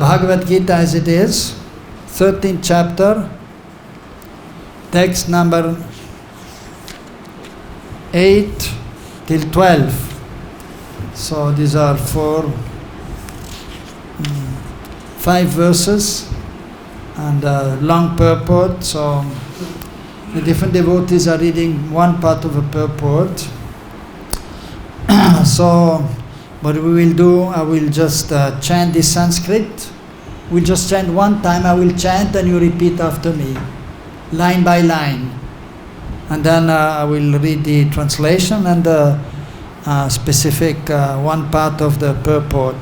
Bhagavad Gita as it is, 13th chapter, text number 8 till 12. So these are 5 verses and long purport. So the different devotees are reading one part of a purport. So what we will do, I will just chant the Sanskrit. We'll just chant one time. I will chant and you repeat after me, line by line. And then I will read the translation and the specific one part of the purport.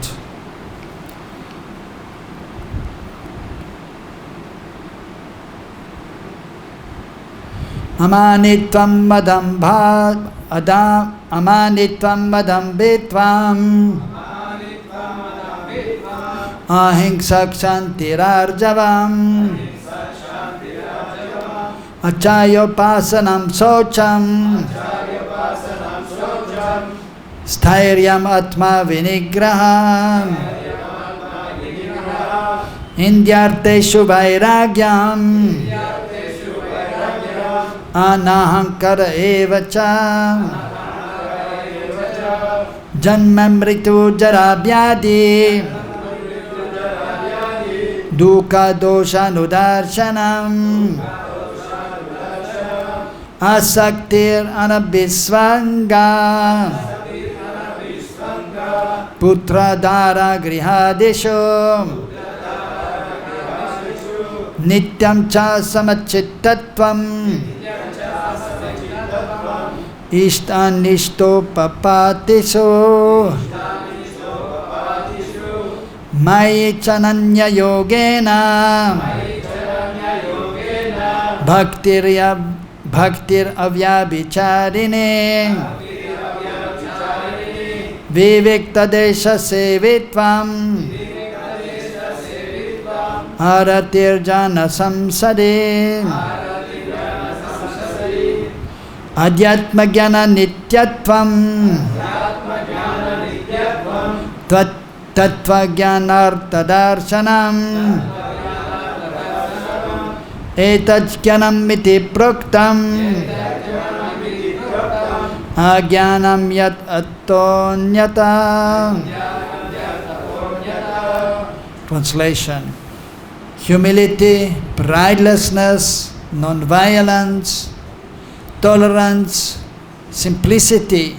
Amānitvam amānitvam adambhitvam ahiṁsā kṣāntir ārjavam ācāryopāsanaṁ śaucaṁ sthairyam ātma-vinigrahaḥ indriyārtheṣu vairāgyam anahaṅkāra evaca janma-mṛtyu-jarā-vyādhi duḥkha-doṣānudarśanam asaktir anabhiṣvaṅgaḥ putra-dāra-gṛhādiṣu nityaṁ sama-cittatvam iṣṭāniṣṭopapattiṣu mayi cānanya-yogena bhaktir avyabhicharini vivikta-deśa-sevitvam jana-saṁsadi adhyātma-jñāna-nityatvaṁ tattva-jñānārtha-darśanam etajñanam iti proktam āgyānam yat attonyata. Translation: humility, pridelessness, non-violence, tolerance, simplicity,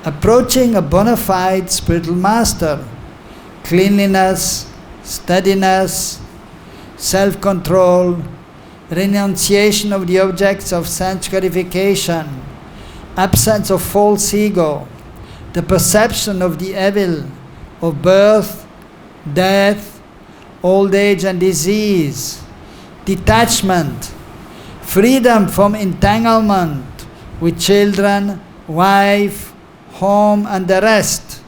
approaching a bona fide spiritual master, cleanliness, steadiness, self-control, renunciation of the objects of sense gratification, absence of false ego, the perception of the evil of birth, death, old age and disease, detachment, freedom from entanglement with children, wife, home and the rest,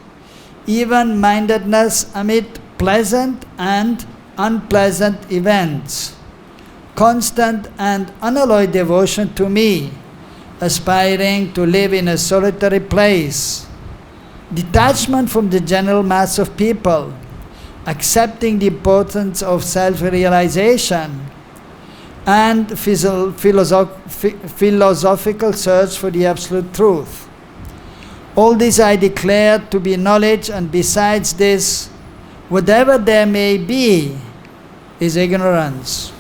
even-mindedness amid pleasant and unpleasant events, constant and unalloyed devotion to me, aspiring to live in a solitary place, detachment from the general mass of people, accepting the importance of self-realization, and philosophical search for the absolute truth. All this I declare to be knowledge, and besides this, whatever there may be is ignorance.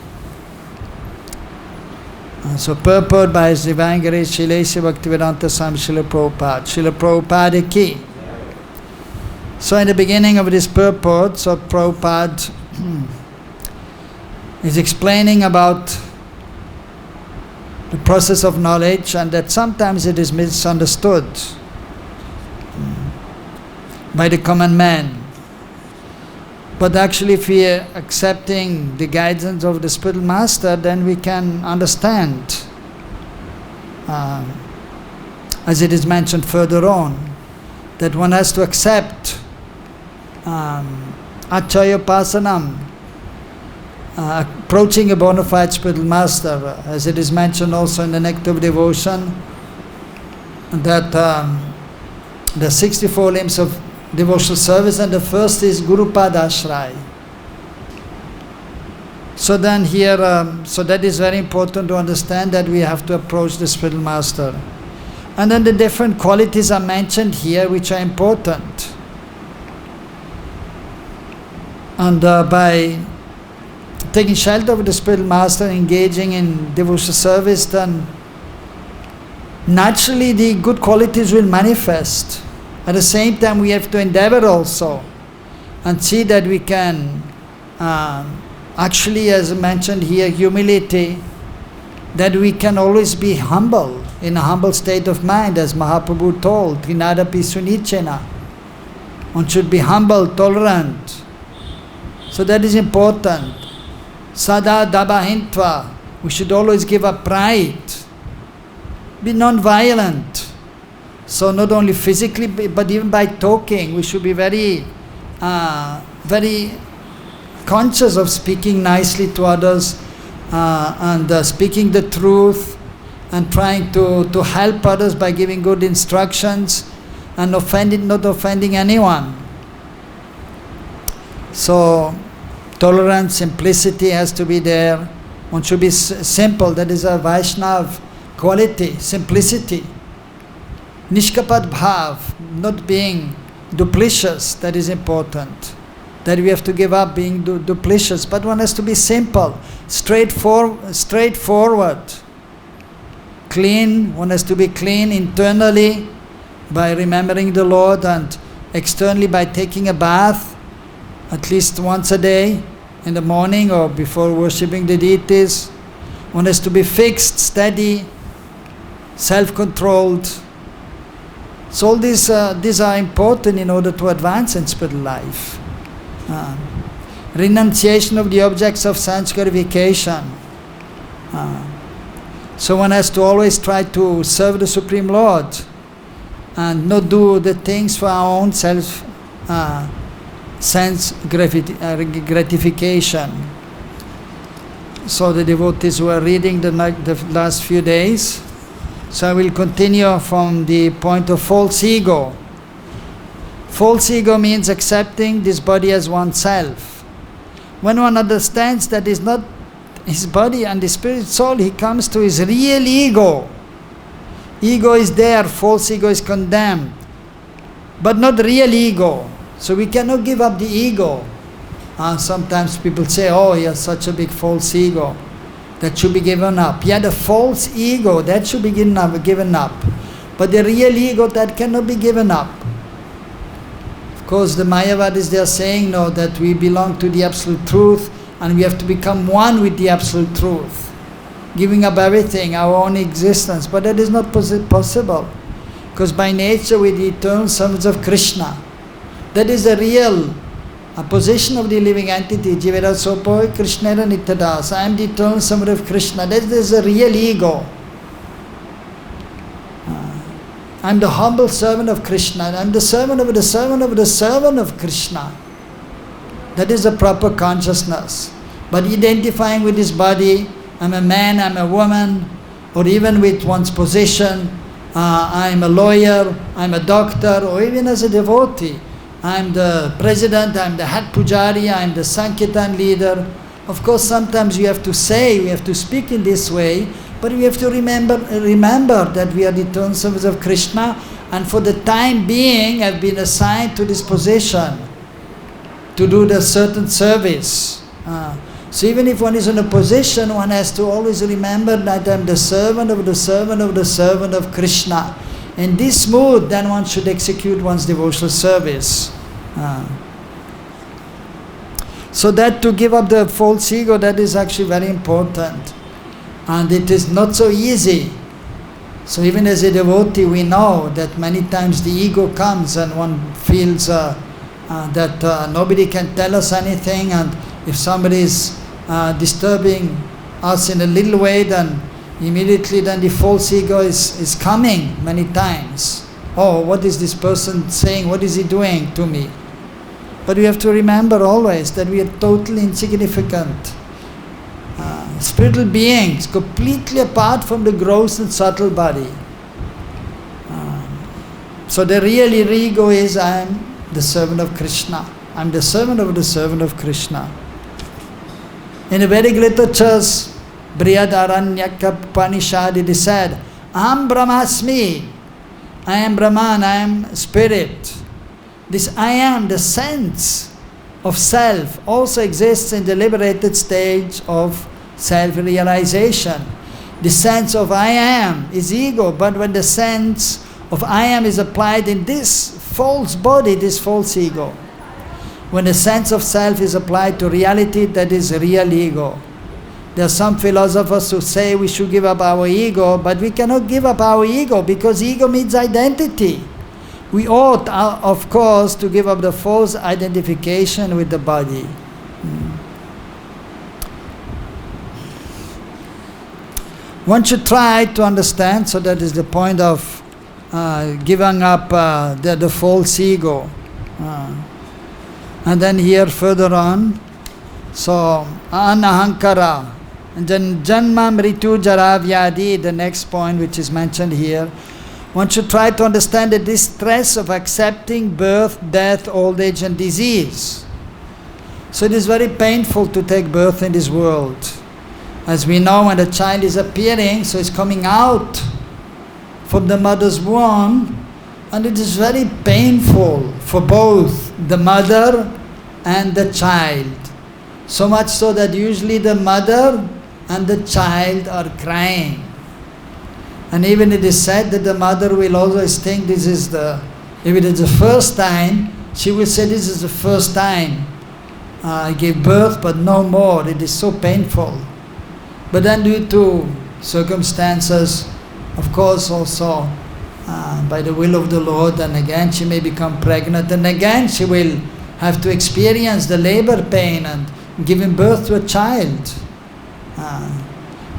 So purport by His Divine Grace Srila Bhaktivedanta Swami Srila Prabhupada. Srila Prabhupada ki. So in the beginning of this purport, so Prabhupada is explaining about the process of knowledge, and that sometimes it is misunderstood by the common man. But actually, if we are accepting the guidance of the spiritual master, then we can understand, as it is mentioned further on, that one has to accept ācāryopāsanaṁ, approaching a bona fide spiritual master, as it is mentioned also in the Nectar of Devotion, that the 64 limbs of devotional service, and the first is Guru Padashraya. So then here, so that is very important to understand, that we have to approach the spiritual master. And then the different qualities are mentioned here which are important. And by taking shelter of the spiritual master, engaging in devotional service, then naturally the good qualities will manifest. At the same time, we have to endeavor also and see that we can actually, as mentioned here, humility, that we can always be humble, in a humble state of mind, as Mahaprabhu told, Trinadapi Sunichena. One should be humble, tolerant. So that is important. Sada dabahintva, we should always give up pride. Be non-violent. So not only physically, but even by talking, we should be very conscious of speaking nicely to others, and speaking the truth, and trying to help others by giving good instructions, and not offending anyone. So tolerance, simplicity has to be there. One should be simple. That is a Vaishnav quality, simplicity. Nishkapat bhav, not being duplicitous, that is important. That we have to give up being duplicitous, but one has to be simple, straightforward, clean. One has to be clean internally by remembering the Lord, and externally by taking a bath at least once a day, in the morning or before worshipping the deities. One has to be fixed, steady, self-controlled. So all these are important in order to advance in spiritual life. Renunciation of the objects of sense gratification. So one has to always try to serve the Supreme Lord and not do the things for our own self sense gratification. So the devotees were reading the last few days. So I will continue from the point of false ego. False ego means accepting this body as oneself. When one understands that is not his body and the spirit soul, he comes to his real ego. Ego is there, false ego is condemned, but not real ego. So we cannot give up the ego. Sometimes people say, oh, he has such a big false ego, that should be given up. Yeah, the false ego, that should be given up. But the real ego, that cannot be given up. Of course, the Mayavadis, they are saying, no, that we belong to the absolute truth, and we have to become one with the absolute truth, giving up everything, our own existence. But that is not possible, because by nature we are the eternal servants of Krishna. That is the real position of the living entity. Jivera sopo Krishna nityadas. I am the eternal servant of Krishna. That is the real ego. I am the humble servant of Krishna. I am the servant of the servant of the servant of Krishna. That is the proper consciousness. But identifying with this body, I am a man, I am a woman, or even with one's position, I am a lawyer, I am a doctor, or even as a devotee, I am the president, I am the head pujari, I am the Sankirtan leader. Of course, sometimes we have to speak in this way, but we have to remember that we are the eternal servants of Krishna, and for the time being have been assigned to this position to do the certain service. So even if one is in a position, one has to always remember that I am the servant of the servant of the servant of Krishna. In this mood, then one should execute one's devotional service. So that to give up the false ego, that is actually very important. And it is not so easy. So even as a devotee, we know that many times the ego comes and one feels that nobody can tell us anything, and if somebody is disturbing us in a little way, then immediately then the false ego is coming many times. Oh, what is this person saying? What is he doing to me? But we have to remember always that we are totally insignificant spiritual beings, completely apart from the gross and subtle body. So the real ego is, I am the servant of Krishna. I am the servant of the servant of Krishna. In the Vedic literatures, Brihadaranyaka it is said, Aham Brahmasmi, I am Brahman, I am spirit. This I am, the sense of self, also exists in the liberated stage of self-realization. The sense of I am is ego, but when the sense of I am is applied in this false body, this false ego, when the sense of self is applied to reality, that is real ego. There are some philosophers who say we should give up our ego, but we cannot give up our ego because ego means identity. We ought, of course, to give up the false identification with the body. One should try to understand, so that is the point of giving up the false ego. And then here further on, so anahaṅkāra, and then janma-mṛtyu-jarā-vyādhi, the next point which is mentioned here. One should try to understand the distress of accepting birth, death, old age and disease. So it is very painful to take birth in this world. As we know, when a child is appearing, so it's coming out from the mother's womb, and it is very painful for both the mother and the child. So much so that usually the mother and the child are crying. And even it is said that the mother will always think this is if it is the first time, she will say this is the first time I gave birth, but no more. It is so painful. But then due to circumstances, of course also by the will of the Lord, and again she may become pregnant, and again she will have to experience the labor pain and giving birth to a child.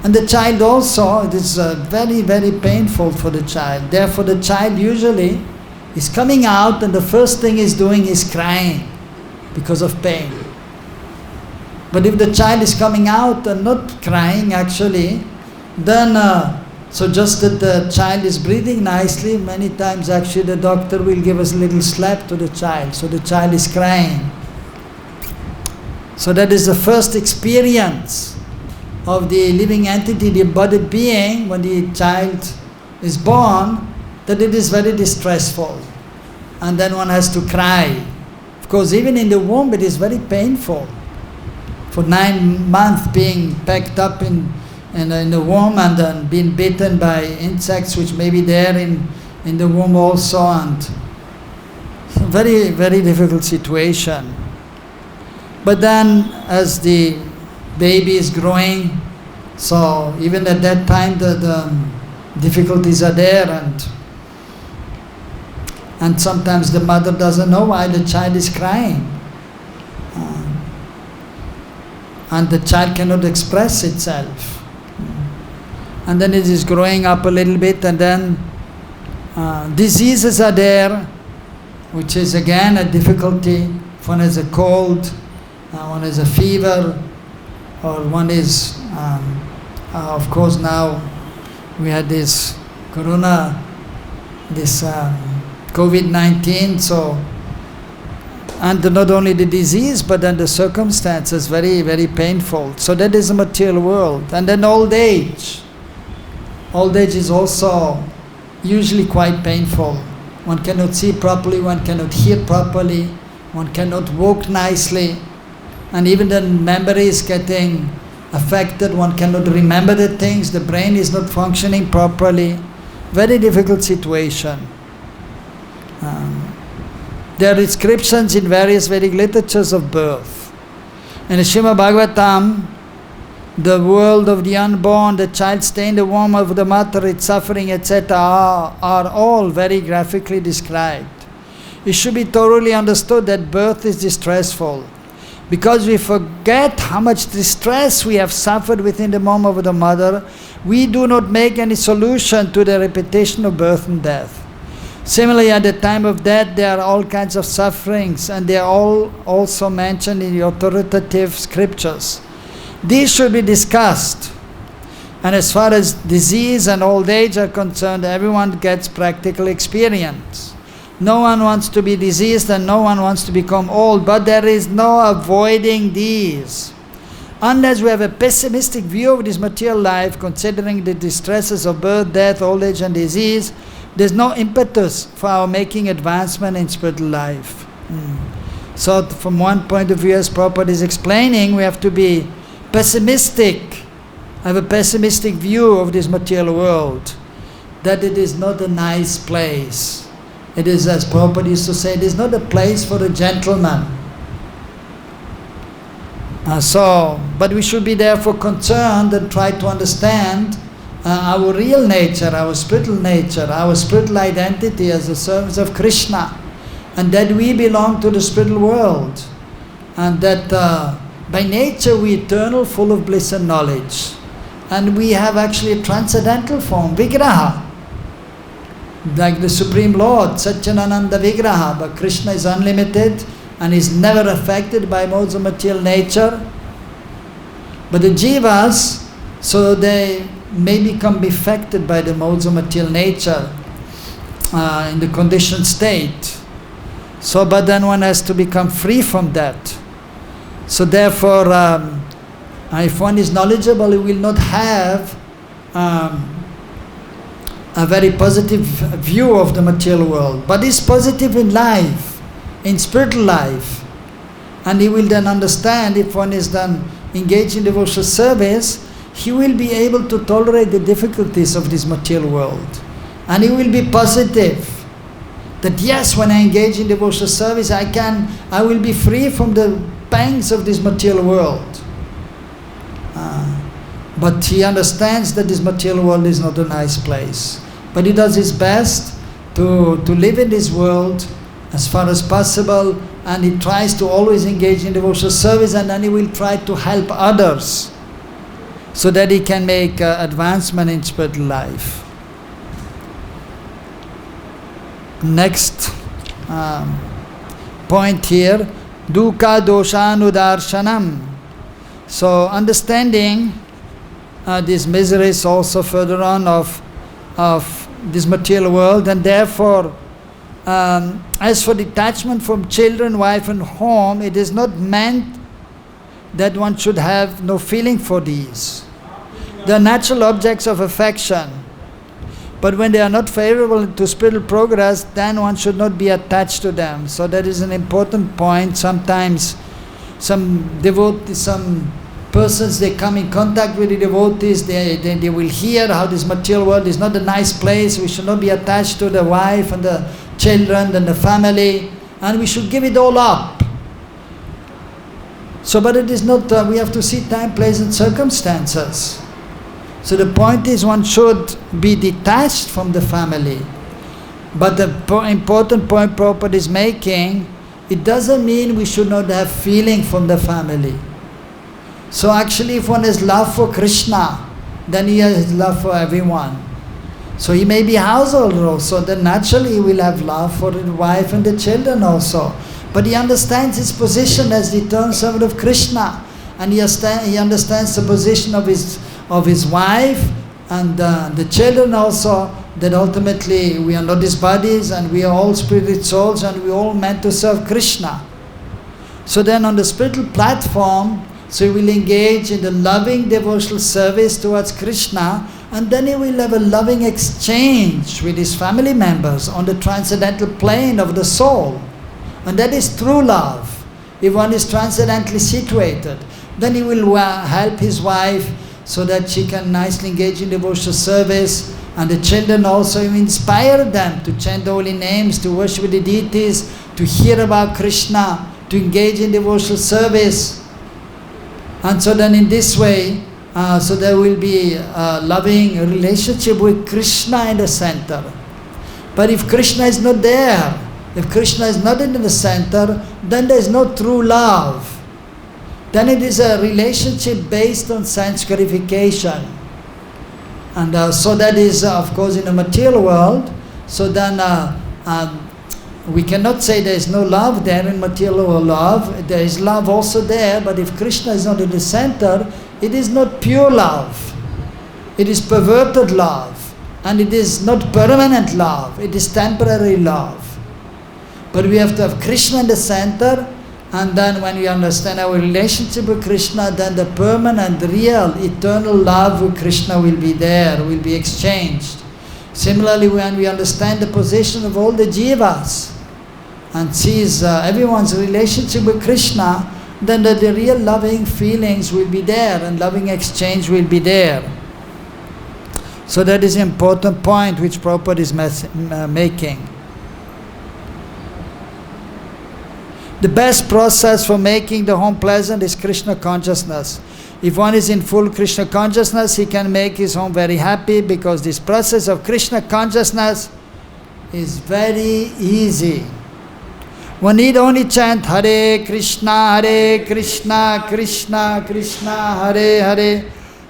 And the child also, it is very, very painful for the child. Therefore the child usually is coming out and the first thing he's doing is crying because of pain. But if the child is coming out and not crying actually, then so just that the child is breathing nicely, many times actually the doctor will give us a little slap to the child, so the child is crying. So that is the first experience of the living entity, the embodied being, when the child is born, that it is very distressful. And then one has to cry. Of course, even in the womb it is very painful. For 9 months being packed up in the womb and then being bitten by insects which may be there in the womb also, and very, very difficult situation. But then as the baby is growing, so even at that time the difficulties are there, and sometimes the mother doesn't know why the child is crying. And the child cannot express itself. And then it is growing up a little bit, and then diseases are there, which is again a difficulty. One has a cold, one has a fever, or one is, of course now we had this COVID-19, so, and not only the disease, but then the circumstances, very, very painful. So that is the material world. And then old age. Old age is also usually quite painful. One cannot see properly, one cannot hear properly, one cannot walk nicely, and even the memory is getting affected, one cannot remember the things, the brain is not functioning properly. Very difficult situation. There are descriptions in various Vedic literatures of birth. In the Srimad Bhagavatam, the world of the unborn, the child staying in the womb of the mother, its suffering, etc. are all very graphically described. It should be thoroughly understood that birth is distressful, because we forget how much distress we have suffered within the womb of the mother. We do not make any solution to the repetition of birth and death. Similarly, at the time of death, there are all kinds of sufferings, and they are all also mentioned in the authoritative scriptures. These should be discussed. And as far as disease and old age are concerned, everyone gets practical experience. No one wants to be diseased and no one wants to become old, but there is no avoiding these. Unless we have a pessimistic view of this material life, considering the distresses of birth, death, old age and disease, there's no impetus for our making advancement in spiritual life. So from one point of view, as Prabhupada is explaining, we have to be pessimistic, have a pessimistic view of this material world, that it is not a nice place. It is, as Prabhupada used to say, it is not a place for a gentleman. But we should be therefore concerned and try to understand our real nature, our spiritual nature, our spiritual identity as the servants of Krishna, and that we belong to the spiritual world, and that by nature we are eternal, full of bliss and knowledge, and we have actually a transcendental form, vigraha, like the Supreme Lord, Satchidananda Vigraha. But Krishna is unlimited and is never affected by modes of material nature. But the jivas, so they may become affected by the modes of material nature in the conditioned state. So, but then one has to become free from that. So therefore, if one is knowledgeable, he will not have a very positive view of the material world, but is positive in life, in spiritual life. And he will then understand, if one is then engaged in devotional service, he will be able to tolerate the difficulties of this material world. And he will be positive. That yes, when I engage in devotional service, I will be free from the pangs of this material world. But he understands that this material world is not a nice place. But he does his best to live in this world as far as possible, and he tries to always engage in devotional service, and then he will try to help others so that he can make advancement in spiritual life. Next point here, duḥkha-doṣānudarśanam. So understanding these miseries also further on of this material world, and therefore as for detachment from children, wife and home, it is not meant that one should have no feeling for these. They are natural objects of affection, but when they are not favorable to spiritual progress, then one should not be attached to them. So that is an important point. Sometimes some devotees, some persons, they come in contact with the devotees, they will hear how this material world is not a nice place, we should not be attached to the wife and the children and the family, and we should give it all up. So, but it is not, we have to see time, place and circumstances. So the point is, one should be detached from the family. But the important point Prabhupada is making, it doesn't mean we should not have feeling from the family. So actually, if one has love for Krishna, then he has love for everyone. So he may be householder also, then naturally he will have love for the wife and the children also. But he understands his position as the eternal servant of Krishna, and he understands the position of his wife and the children also, that ultimately we are not his bodies and we are all spirit souls and we are all meant to serve Krishna. So then on the spiritual platform, so he will engage in the loving devotional service towards Krishna, and then he will have a loving exchange with his family members on the transcendental plane of the soul. And that is true love. If one is transcendently situated, then he will help his wife so that she can nicely engage in devotional service, and the children also inspire them to chant the holy names, to worship the deities, to hear about Krishna, to engage in devotional service. And so then in this way, so there will be a loving relationship with Krishna in the center. But if Krishna is not there, if Krishna is not in the center, then there is no true love. Then it is a relationship based on sense gratification. And so that is, of course, in the material world. So then we cannot say there is no love there in material love. There is love also there, but if Krishna is not in the center, it is not pure love. It is perverted love. And it is not permanent love. It is temporary love. But we have to have Krishna in the center, And then when we understand our relationship with Krishna, then the permanent, real, eternal love with Krishna will be there, will be exchanged. Similarly, when we understand the position of all the jivas and sees everyone's relationship with Krishna, then the real loving feelings will be there and loving exchange will be there. So that is an important point which Prabhupada is making. The best process for making the home pleasant is Krishna consciousness. If one is in full Krishna consciousness, he can make his home very happy, because this process of Krishna consciousness is very easy. One need only chant Hare Krishna, Krishna Krishna, Hare Hare,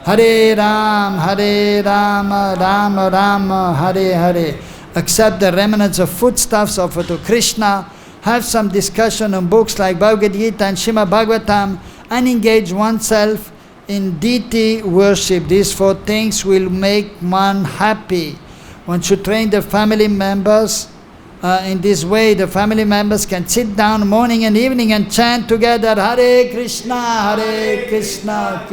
Hare Rama, Rama Rama, Hare Hare. Accept the remnants of foodstuffs offered to Krishna. Have some discussion on books like Bhagavad Gita and Srimad Bhagavatam, and engage oneself in deity worship. These 4 things will make one happy. One should train the family members in this way. The family members can sit down morning and evening and chant together Hare Krishna, Krishna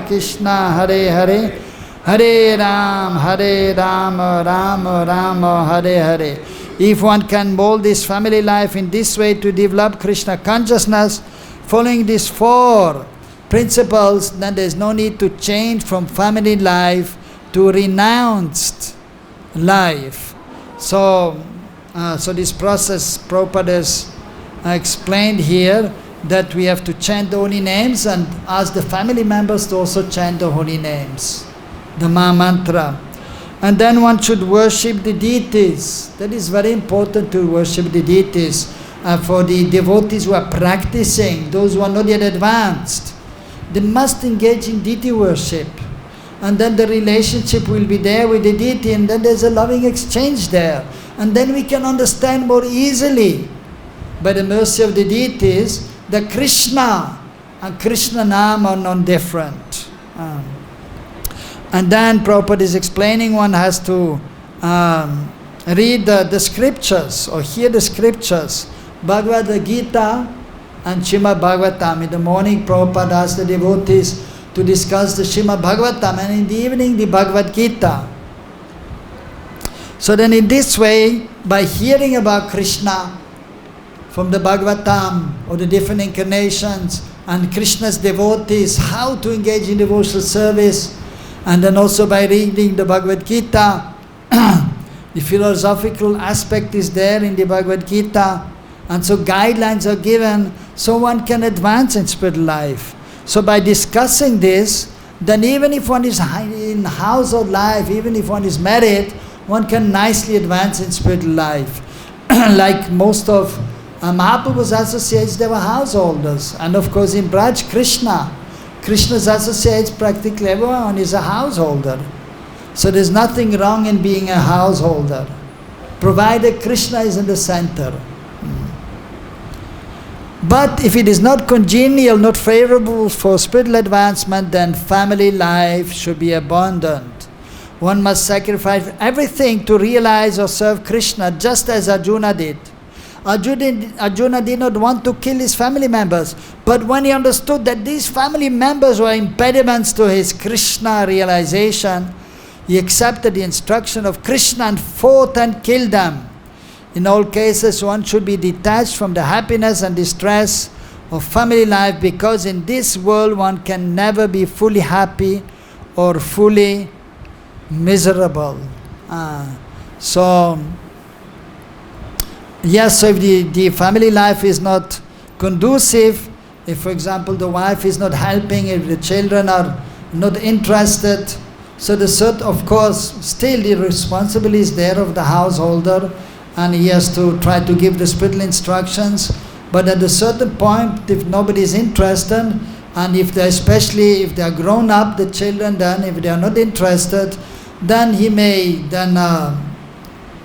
Krishna, Hare Hare, Hare Rama, Rama Rama, Hare Hare. If one can mold this family life in this way to develop Krishna consciousness, following these 4 principles, then there is no need to change from family life to renounced life. So this process Prabhupada has explained here, that we have to chant the holy names and ask the family members to also chant the holy names, the mantra. And then one should worship the deities. That is very important, to worship the deities. For the devotees who are practicing, those who are not yet advanced, they must engage in deity worship. And then the relationship will be there with the deity, and then there's a loving exchange there. And then we can understand more easily, by the mercy of the deities, that Krishna and Krishna Nam are non-different. And then Prabhupada is explaining, one has to read the scriptures or hear the scriptures, Bhagavad Gita and Srimad Bhagavatam. In the morning, Prabhupada asks the devotees to discuss the Srimad Bhagavatam, and in the evening, the Bhagavad Gita. So then in this way, by hearing about Krishna from the Bhagavatam or the different incarnations and Krishna's devotees, how to engage in devotional service, and then also by reading the Bhagavad Gita, the philosophical aspect is there in the Bhagavad Gita, and so guidelines are given so one can advance in spiritual life. So by discussing this, then even if one is in household life, even if one is married, one can nicely advance in spiritual life. Like most of Mahaprabhu's associates, they were householders. And of course in Braj, Krishna's associates, practically everyone is a householder. So there's nothing wrong in being a householder, provided Krishna is in the center. But if it is not congenial, not favorable for spiritual advancement, then family life should be abandoned. One must sacrifice everything to realize or serve Krishna, just as Arjuna did. Arjuna did not want to kill his family members, but when he understood that these family members were impediments to his Krishna realization, he accepted the instruction of Krishna and fought and killed them. In all cases, one should be detached from the happiness and distress of family life, because in this world one can never be fully happy or fully miserable. So if the family life is not conducive, if for example the wife is not helping, if the children are not interested, so of course still the responsibility is there of the householder, and he has to try to give the spiritual instructions. But at a certain point, if nobody is interested, and especially if they are grown up, the children, then if they are not interested, then he may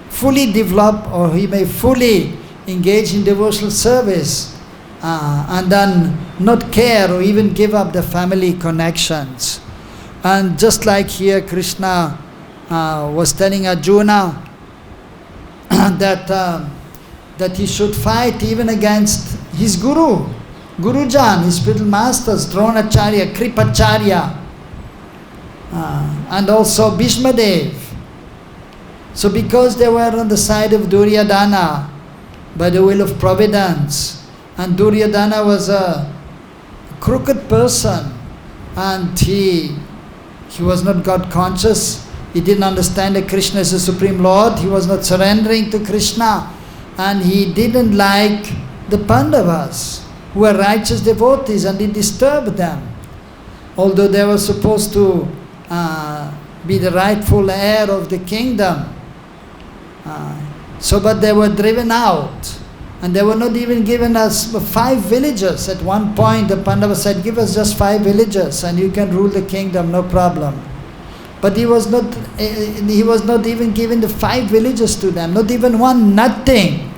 fully develop, or he may fully engage in devotional service, and then not care or even give up the family connections. And just like here Krishna was telling Arjuna that he should fight even against his guru. Gurujan, his spiritual masters, Dronacharya, Kripacharya, and also Bhishmadev. So because they were on the side of Duryodhana, by the will of Providence, and Duryodhana was a crooked person, and he was not God conscious, he didn't understand that Krishna is the Supreme Lord, he was not surrendering to Krishna, and he didn't like the Pandavas, who were righteous devotees, and he disturbed them. Although they were supposed to be the rightful heir of the kingdom. But they were driven out, and they were not even given us 5 villages. At one point the Pandavas said, give us just 5 villages and you can rule the kingdom, no problem. But he was not even given the 5 villages to them, not even one, nothing.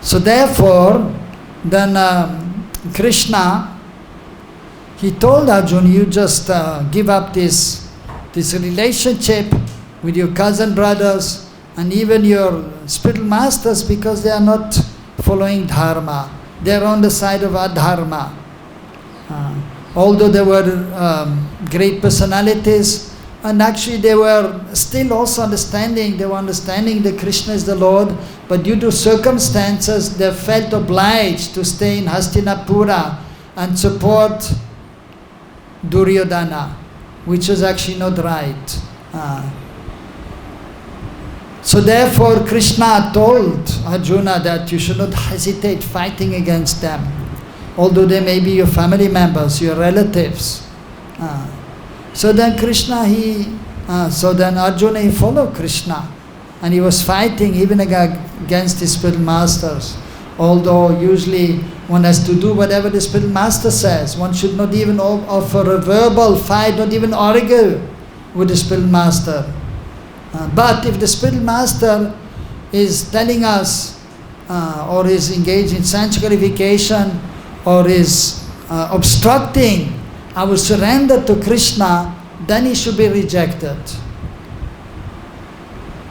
So therefore, then Krishna, he told Arjuna, you just give up this relationship with your cousin brothers and even your spiritual masters, because they are not following dharma. They are on the side of adharma. Although they were great personalities, and actually they were still also understanding that Krishna is the Lord, but due to circumstances they felt obliged to stay in Hastinapura and support Duryodhana, which was actually not right. So therefore Krishna told Arjuna that you should not hesitate fighting against them, although they may be your family members, your relatives. So then Arjuna, he followed Krishna, and he was fighting even against his spiritual masters. Although usually one has to do whatever the spiritual master says. One should not even offer a verbal fight, not even argue with the spiritual master. But if the spiritual master is telling us or is engaged in sense gratification or is obstructing our surrender to Krishna, then he should be rejected.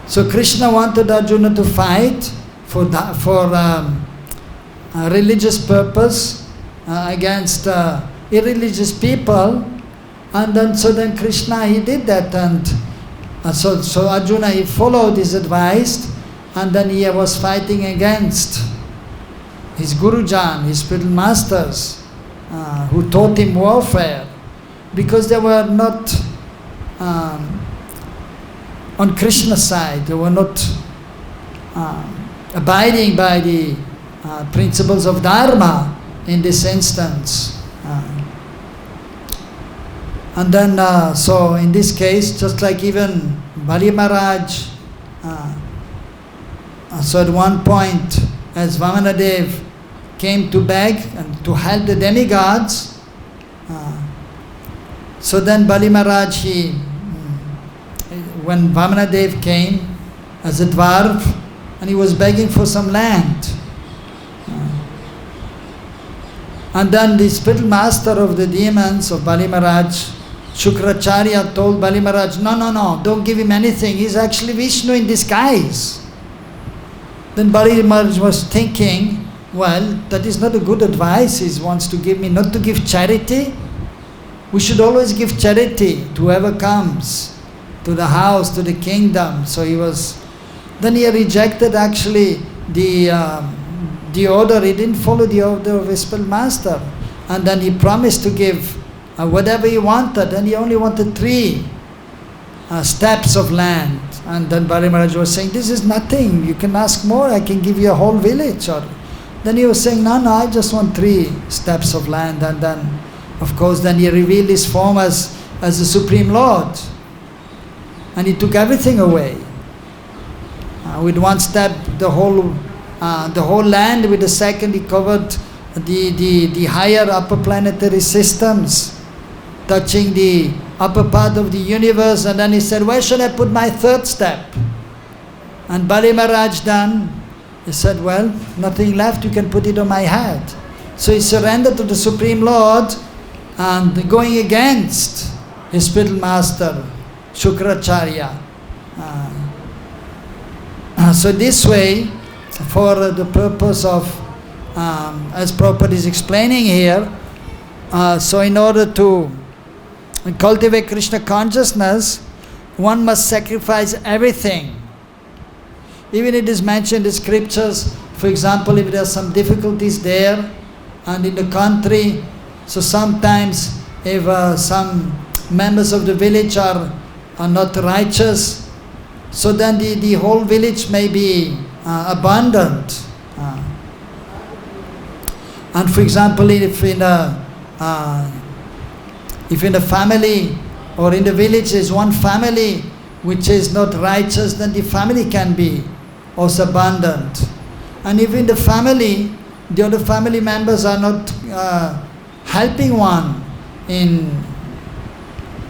So Krishna wanted Arjuna to fight for religious purpose against irreligious people, and then Krishna, he did that, and so Arjuna, he followed his advice, and then he was fighting against his Gurujan, his spiritual masters, who taught him warfare, because they were not on Krishna's side. They were not abiding by the principles of Dharma in this instance. And then, so in this case, just like even Bali Maharaj, so at one point, as Vamanadev came to beg and to help the demigods, so then Bali Maharaj, when Vamanadev came as a dwarf, and he was begging for some land, and then the spiritual master of the demons of Bali Maharaj, Shukracharya, told Bali Maharaj, no, don't give him anything, he's actually Vishnu in disguise. Then Bali Maharaj was thinking, well, that is not a good advice. He wants to give me not to give charity. We should always give charity to whoever comes to the house, to the kingdom. So then he rejected actually the order. He didn't follow the order of his spiritual master. And then he promised to give whatever he wanted, and he only wanted 3 steps of land. And then Bali Maharaj was saying, this is nothing, you can ask more, I can give you a whole village. Or then he was saying, no, I just want 3 steps of land. And then, of course, then he revealed his form as the Supreme Lord. And he took everything away. With 1 step, the whole land. With the second, he covered the higher upper planetary systems, touching the upper part of the universe. And then he said, where should I put my 3rd step? And Bali Maharaj then, he said, well, nothing left, you can put it on my head. So he surrendered to the Supreme Lord, and going against his spiritual master, Shukracharya. So this way, for the purpose of as Prabhupada is explaining here, so in order to cultivate Krishna consciousness, one must sacrifice everything. Even it is mentioned in scriptures, for example, if there are some difficulties there and in the country, so sometimes if some members of the village are not righteous, so then the whole village may be abandoned. And for example, if in a family or in the village is one family which is not righteous, then the family can be also abandoned. And if in the family, the other family members are not helping one in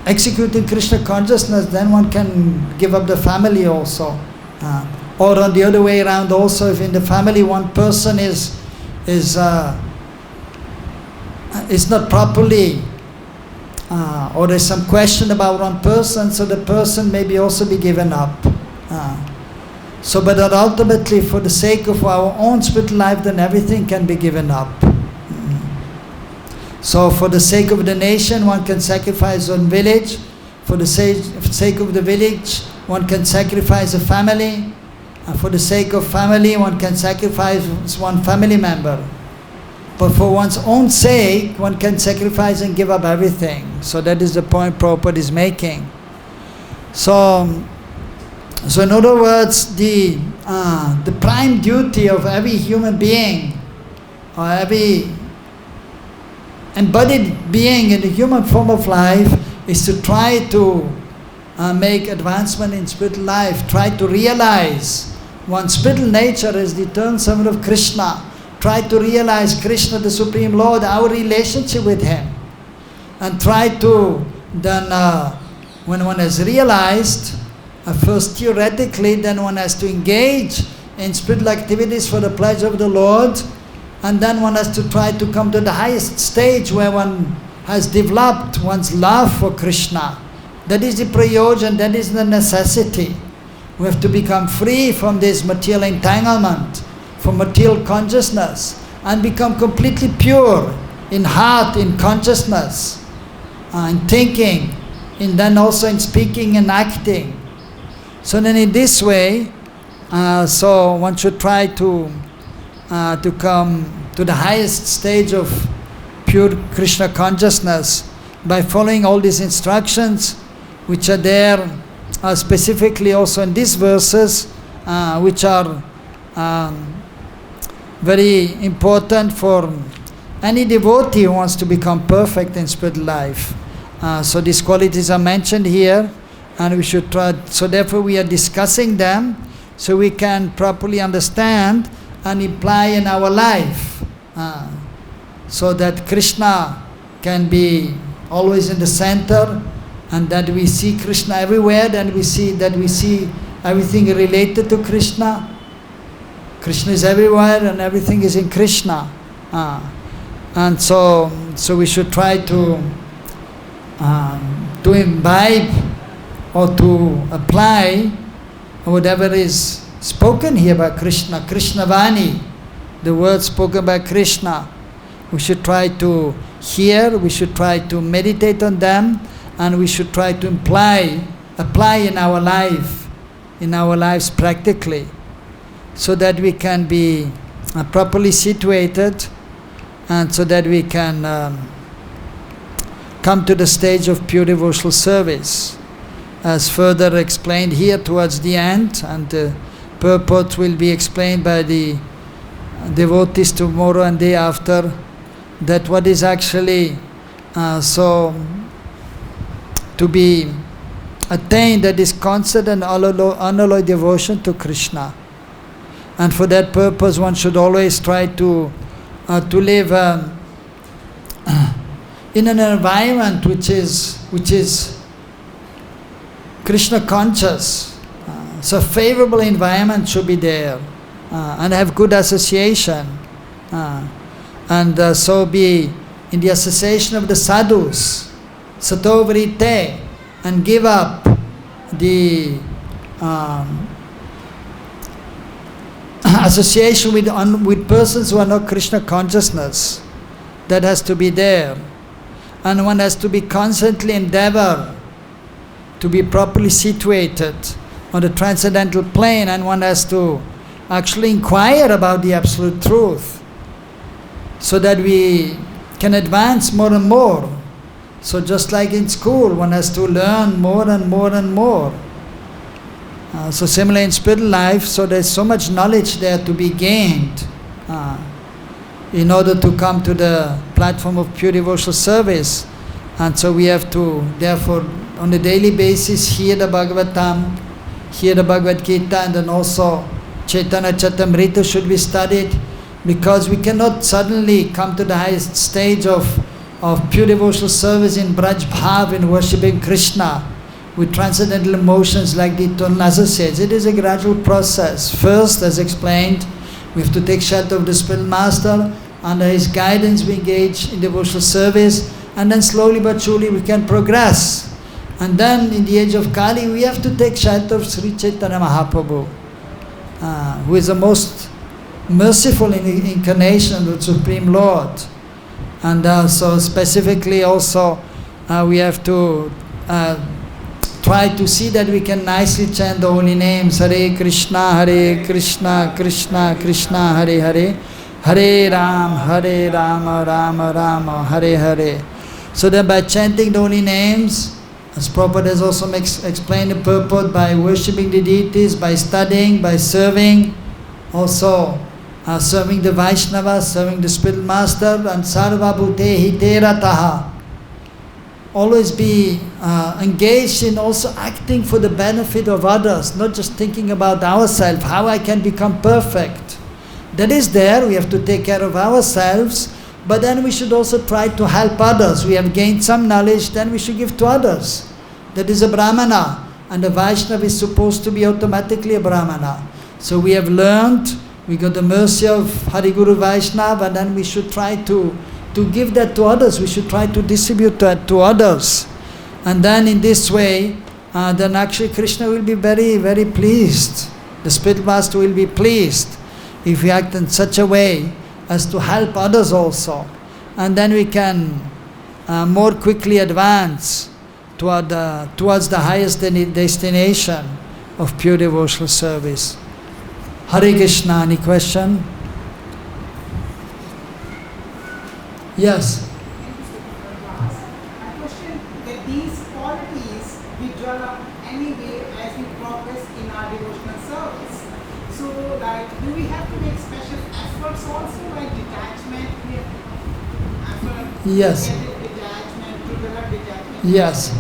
executing Krishna consciousness, then one can give up the family also. Or on the other way around also, if in the family one person is not properly, or there's some question about one person, so the person may also be given up. But ultimately, for the sake of our own spiritual life, then everything can be given up. So for the sake of the nation, one can sacrifice one village. For the sake of the village, one can sacrifice a family. And for the sake of family, one can sacrifice one family member. But for one's own sake, one can sacrifice and give up everything. So that is the point Prabhupada is making. So in other words, the prime duty of every human being, or every embodied being in the human form of life, is to try to make advancement in spiritual life, try to realize one's spiritual nature as the eternal servant of Krishna, try to realize Krishna, the Supreme Lord, our relationship with Him, and try to then, when one has realized, first theoretically, then one has to engage in spiritual activities for the pleasure of the Lord, and then one has to try to come to the highest stage where one has developed one's love for Krishna. That is the prayojan, that is the necessity. We have to become free from this material entanglement, from material consciousness, and become completely pure in heart, in consciousness, in thinking, and then also in speaking and acting. So then in this way, so one should try to come to the highest stage of pure Krishna consciousness by following all these instructions which are there specifically also in these verses, which are very important for any devotee who wants to become perfect in spiritual life. So these qualities are mentioned here, and we should try, so therefore we are discussing them so we can properly understand and apply in our life, so that Krishna can be always in the center, and that we see Krishna everywhere, then we see everything related to Krishna. Krishna is everywhere and everything is in Krishna. And so we should try to imbibe or to apply whatever is spoken here by Krishna, Krishna Vani, the words spoken by Krishna. We should try to hear, we should try to meditate on them, and we should try to apply in our life, in our lives practically, so that we can be properly situated, and so that we can come to the stage of pure devotional service, as further explained here towards the end, and the purport will be explained by the devotees tomorrow and day after, that what is actually so to be attained, that is constant and unalloyed devotion to Krishna. And for that purpose one should always try to live in an environment which is Krishna conscious. So a favorable environment should be there, and have good association, and so be in the association of the sadhus, sato vrite, and give up the association with persons who are not Krishna consciousness. That has to be there. And one has to be constantly endeavor to be properly situated on the transcendental plane, and one has to actually inquire about the absolute truth so that we can advance more and more. So just like in school, one has to learn more and more and more. So similarly in spiritual life, so there's so much knowledge there to be gained in order to come to the platform of pure devotional service. And so we have to, therefore, on a daily basis, hear the Bhagavatam, hear the Bhagavad Gita, and then also Chaitanya Charitamrita should be studied, because we cannot suddenly come to the highest stage of pure devotional service in Braj Bhav, in worshipping Krishna with transcendental emotions like the eternal associates. It is a gradual process. First, as explained, we have to take shelter of the spiritual master. Under his guidance we engage in devotional service, and then slowly but surely we can progress. And then in the age of Kali we have to take shelter of Sri Chaitanya Mahaprabhu, who is the most merciful incarnation of the Supreme Lord. And so specifically also we have to try to see that we can nicely chant the holy names, Hare Krishna, Krishna Krishna, Hare Hare, Hare Rama, Rama Rama, Hare Hare. So that by chanting the holy names, as Prabhupada has also explained the purport, by worshipping the deities, by studying, by serving, also serving the Vaishnavas, serving the spiritual master, and sarva bhute hite rataha. Always be engaged in also acting for the benefit of others, not just thinking about ourselves, how I can become perfect. That is there, we have to take care of ourselves, but then we should also try to help others. We have gained some knowledge, then we should give to others. That is a Brahmana, and a Vaishnava is supposed to be automatically a Brahmana. So we have learned, we got the mercy of Hari Guru Vaishnava, and then we should try to give that to others. We should try to distribute that to others. And then in this way, then actually Krishna will be very, very pleased. The Spirit Master will be pleased if we act in such a way as to help others also. And then we can more quickly advance towards the highest destination of pure devotional service. Hare Krishna, any question? Yes. My question, that these qualities we develop anyway as we progress in our devotional service. So, like, do we have to make special efforts also, like detachment? We have to effort Yes. to get detachment, to develop detachment. Yes.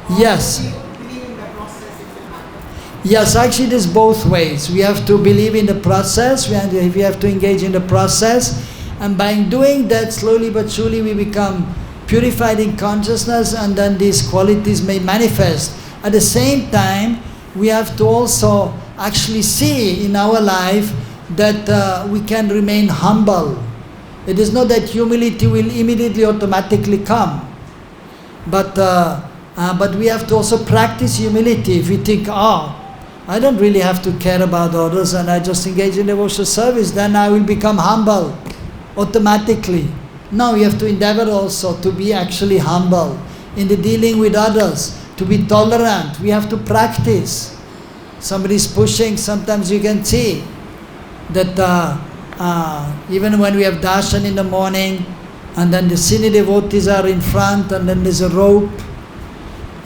Or Yes. we believe in the process it will happen. Yes, actually it is both ways. We have to believe in the process, we have to engage in the process, and by doing that, slowly but surely we become purified in consciousness, and then these qualities may manifest. At the same time, we have to also actually see in our life that we can remain humble. It is not that humility will immediately automatically come, but we have to also practice humility. If we think, I don't really have to care about others and I just engage in devotional service, then I will become humble automatically. No, we have to endeavor also to be actually humble in the dealing with others, to be tolerant. We have to practice. Somebody is pushing, sometimes you can see that even when we have darshan in the morning, and then the senior devotees are in front, and then there's a rope,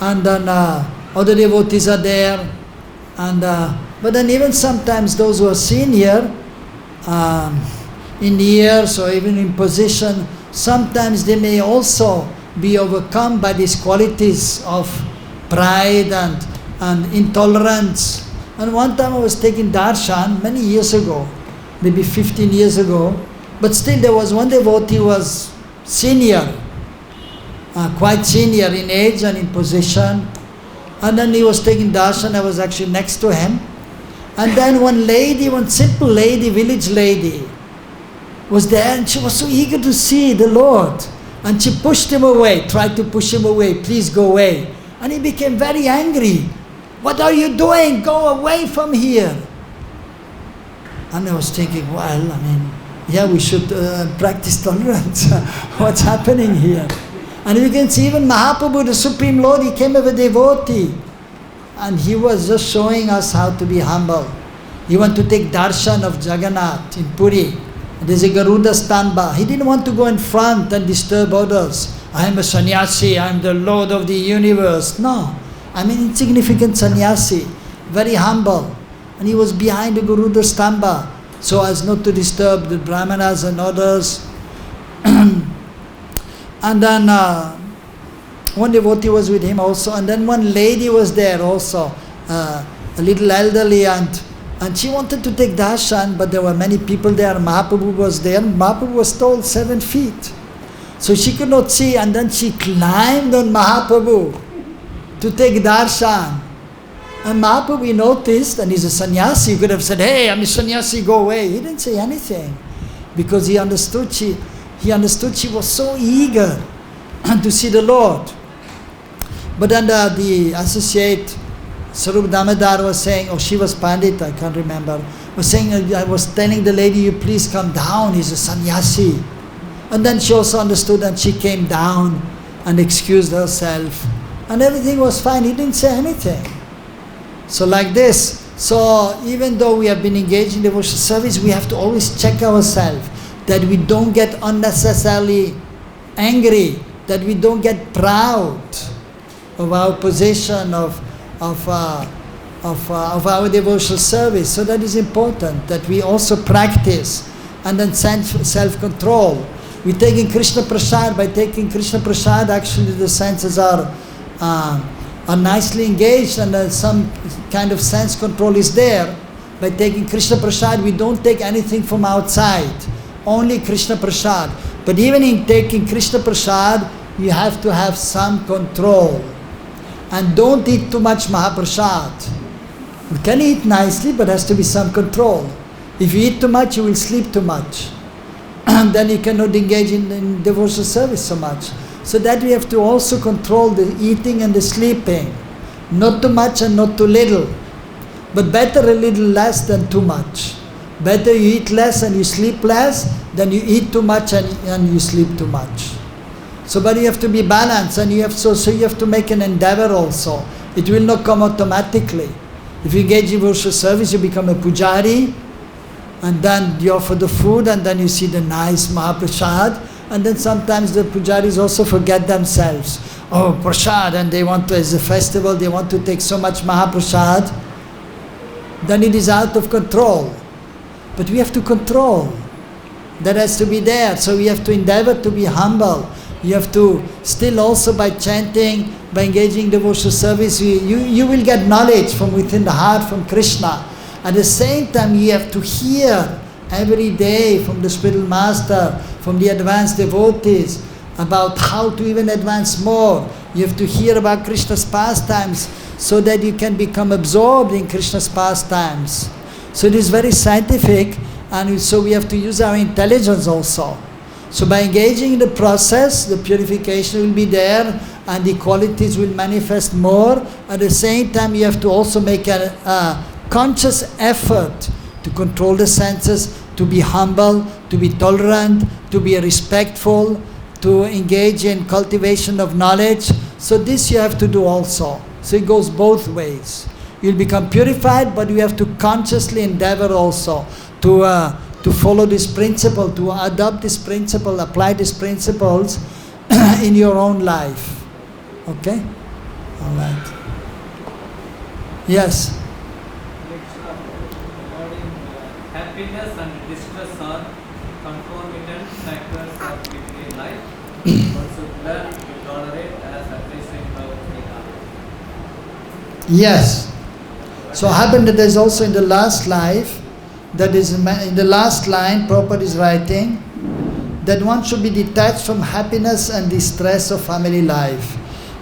and then other devotees are there, and but then even sometimes those who are senior in years or even in position, sometimes they may also be overcome by these qualities of pride and intolerance. And one time I was taking darshan many years ago, maybe 15 years ago, but still there was one devotee who was senior, quite senior in age and in position, and then he was taking darshan. I was actually next to him, and then one lady, one simple lady, village lady, was there, and she was so eager to see the Lord, and she pushed him away, tried to push him away, please go away, and he became very angry. What are you doing? Go away from here. And I was thinking, well, I mean, yeah, we should practice tolerance. What's happening here? And you can see even Mahaprabhu, the Supreme Lord, he came as a devotee. And he was just showing us how to be humble. He wanted to take darshan of Jagannath in Puri. There's a Garuda Stanba. He didn't want to go in front and disturb others. I am a sannyasi, I am the Lord of the universe. No, I'm an insignificant sannyasi, very humble. And he was behind the Garuda Stamba, so as not to disturb the brahmanas and others. And then one devotee was with him also, and then one lady was there also, a little elderly, and she wanted to take darshan, but there were many people there. Mahaprabhu was there, and Mahaprabhu was tall 7 feet. So she could not see, and then she climbed on Mahaprabhu to take darshan. And Mahaprabhu, he noticed, and he's a sannyasi, he could have said, hey, I'm a sannyasi, go away. He didn't say anything, because he understood she was so eager to see the Lord. But then the associate, Sarup Damodar, was saying, she was Pandit, I can't remember, was saying, I was telling the lady, you please come down, he's a sannyasi. And then she also understood, and she came down and excused herself. And everything was fine, he didn't say anything. So like this, so even though we have been engaged in devotional service, we have to always check ourselves, that we don't get unnecessarily angry, that we don't get proud of our position, of our devotional service. So that is important, that we also practice, and then self-control. We take in Krishna Prasad. By taking Krishna Prasad, actually the senses are nicely engaged, and some kind of sense control is there. By taking Krishna Prasad, we don't take anything from outside, only Krishna Prasad. But even in taking Krishna Prasad, you have to have some control. And don't eat too much Mahaprasad. You can eat nicely, but has to be some control. If you eat too much, you will sleep too much. And then you cannot engage in devotional service so much. So that we have to also control the eating and the sleeping. Not too much and not too little. But better a little less than too much. Better you eat less and you sleep less than you eat too much and you sleep too much. So but you have to be balanced, and you have so you have to make an endeavor also. It will not come automatically. If you engage in devotional service, you become a pujari, and then you offer the food, and then you see the nice Mahaprasad, and then sometimes the pujaris also forget themselves. Oh, prasad, and they want to, as a festival, they want to take so much Mahaprasad, then it is out of control. But we have to control. That has to be there. So we have to endeavor to be humble. You have to still also, by chanting, by engaging in devotional service, you will get knowledge from within the heart, from Krishna. At the same time, you have to hear every day from the spiritual master, from the advanced devotees, about how to even advance more. You have to hear about Krishna's pastimes, so that you can become absorbed in Krishna's pastimes. So it is very scientific, and so we have to use our intelligence also. So by engaging in the process, the purification will be there, and the qualities will manifest more. At the same time, you have to also make a conscious effort to control the senses, to be humble, to be tolerant, to be respectful, to engage in cultivation of knowledge. So this you have to do also. So it goes both ways. You'll become purified, but you have to consciously endeavor also to follow this principle, to adopt this principle, apply these principles in your own life. Okay? All right. Yes? Happiness and distress are concomitant factors of everyday life. One should learn to tolerate as advised by Datta. Yes. So happened that there's also in the last life, that is in the last line, Prabhupada is writing that one should be detached from happiness and distress of family life.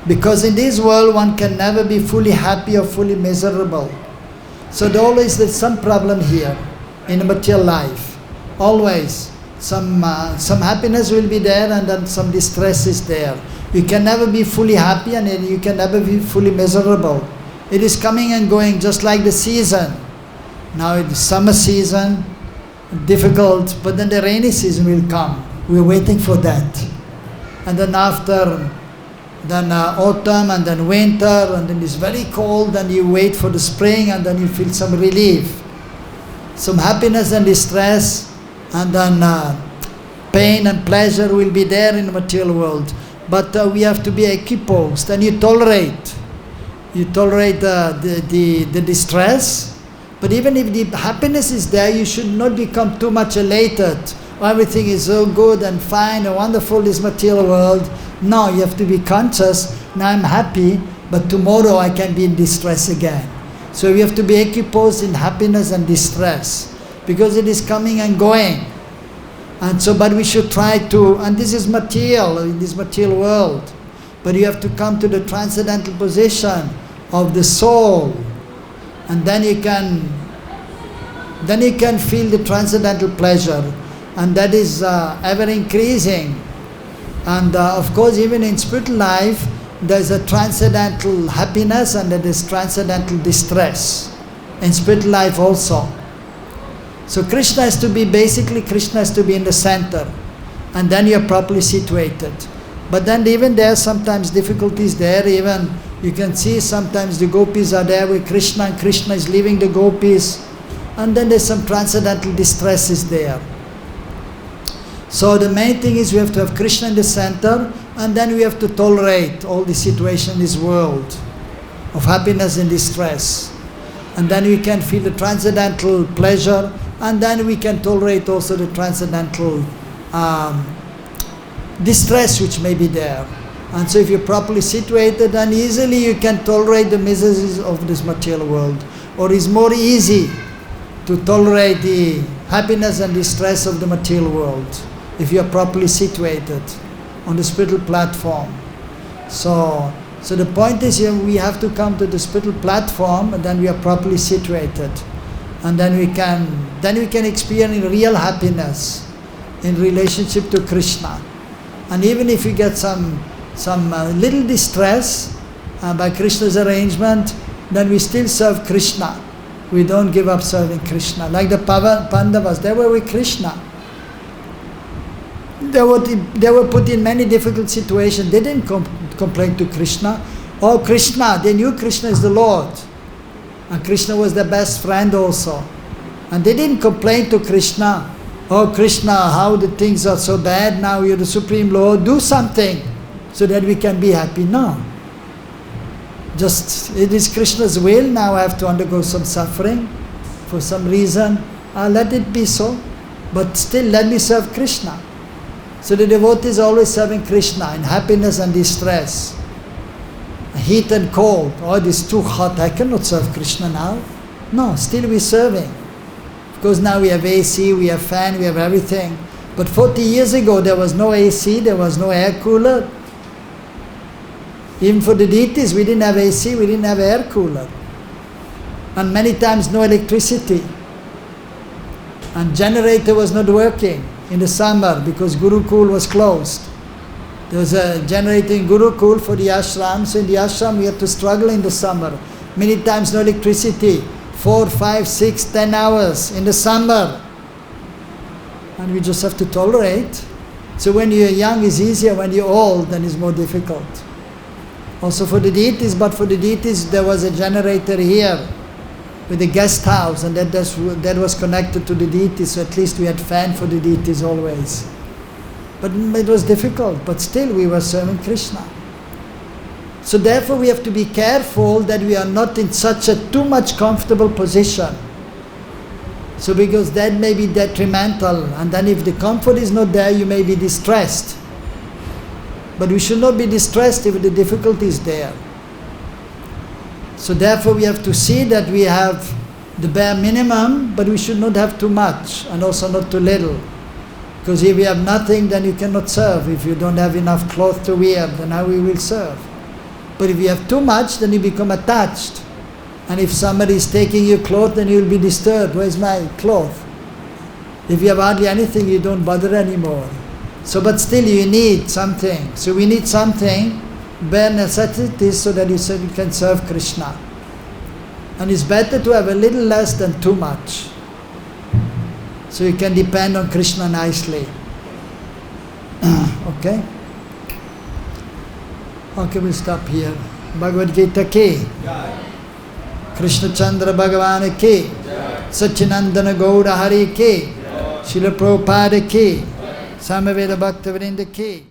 Because in this world one can never be fully happy or fully miserable. So there always there's some problem here in the material life. Always some happiness will be there, and then some distress is there. You can never be fully happy, and you can never be fully miserable. It is coming and going just like the season. Now it is summer season, difficult, but then the rainy season will come. We're waiting for that. And then after, autumn, and then winter, and then it's very cold, and you wait for the spring, and then you feel some relief, some happiness and distress, and then pain and pleasure will be there in the material world. But we have to be equiposed, and you tolerate the distress. But even if the happiness is there, you should not become too much elated. Everything is so good and fine and wonderful, this material world. No, you have to be conscious, now I'm happy, but tomorrow I can be in distress again. So we have to be equiposed in happiness and distress, because it is coming and going. And so, but we should try to, and this is material, in this material world, but you have to come to the transcendental position of the soul, and then you can feel the transcendental pleasure, and that is ever increasing. And of course, even in spiritual life, there is a transcendental happiness and there is transcendental distress in spiritual life also. So Krishna has to be in the center, and then you are properly situated. But then even there are sometimes difficulties there. Even you can see sometimes the gopis are there with Krishna, and Krishna is leaving the gopis, and then there's some transcendental distress is there. So the main thing is we have to have Krishna in the center, and then we have to tolerate all the situation in this world of happiness and distress. And then we can feel the transcendental pleasure, and then we can tolerate also the transcendental distress which may be there. And so if you're properly situated, then easily you can tolerate the miseries of this material world. Or it's more easy to tolerate the happiness and distress of the material world if you are properly situated on the spiritual platform. So the point is here, we have to come to the spiritual platform, and then we are properly situated. And then we can experience real happiness in relationship to Krishna. And even if you get some little distress by Krishna's arrangement, then we still serve Krishna. We don't give up serving Krishna. Like the Pandavas, they were with Krishna. They were put in many difficult situations. They didn't complain to Krishna. Oh, Krishna, they knew Krishna is the Lord. And Krishna was their best friend also. And they didn't complain to Krishna. Oh, Krishna, how the things are so bad now, you're the Supreme Lord, do something so that we can be happy. No. Just, it is Krishna's will, now I have to undergo some suffering for some reason. Let it be so. But still, let me serve Krishna. So the devotee is always serving Krishna in happiness and distress. Heat and cold. Oh, it is too hot, I cannot serve Krishna now. No, still we're serving. Because now we have AC, we have fan, we have everything. But 40 years ago there was no AC, there was no air cooler. Even for the deities, we didn't have AC, we didn't have air cooler. And many times no electricity. And generator was not working in the summer because Gurukul was closed. There was a generator in Gurukul for the ashram, so in the ashram we had to struggle in the summer. Many times no electricity, 4, 5, 6, 10 hours in the summer. And we just have to tolerate. So when you're young it's easier, when you're old then it's more difficult. Also for the deities, but for the deities there was a generator here with a guest house, and that was connected to the deities, so at least we had fan for the deities always. But it was difficult, but still we were serving Krishna. So therefore we have to be careful that we are not in such a too much comfortable position. So because that may be detrimental, and then if the comfort is not there, you may be distressed. But we should not be distressed if the difficulty is there. So therefore we have to see that we have the bare minimum, but we should not have too much, and also not too little. Because if you have nothing, then you cannot serve. If you don't have enough cloth to wear, then how we will serve? But if you have too much, then you become attached. And if somebody is taking your cloth, then you will be disturbed. Where's my cloth? If you have hardly anything, you don't bother anymore. So, but still you need something. So we need something, bare necessities, so that you can serve Krishna. And it's better to have a little less than too much. So you can depend on Krishna nicely. Okay? Okay, we'll stop here. Bhagavad Gita ki, Krishna Chandra Bhagavan ki, Satchinandana Gaura Hari ki, Srila Prabhupada ki, Samaveda Bhakta Vrinda ki.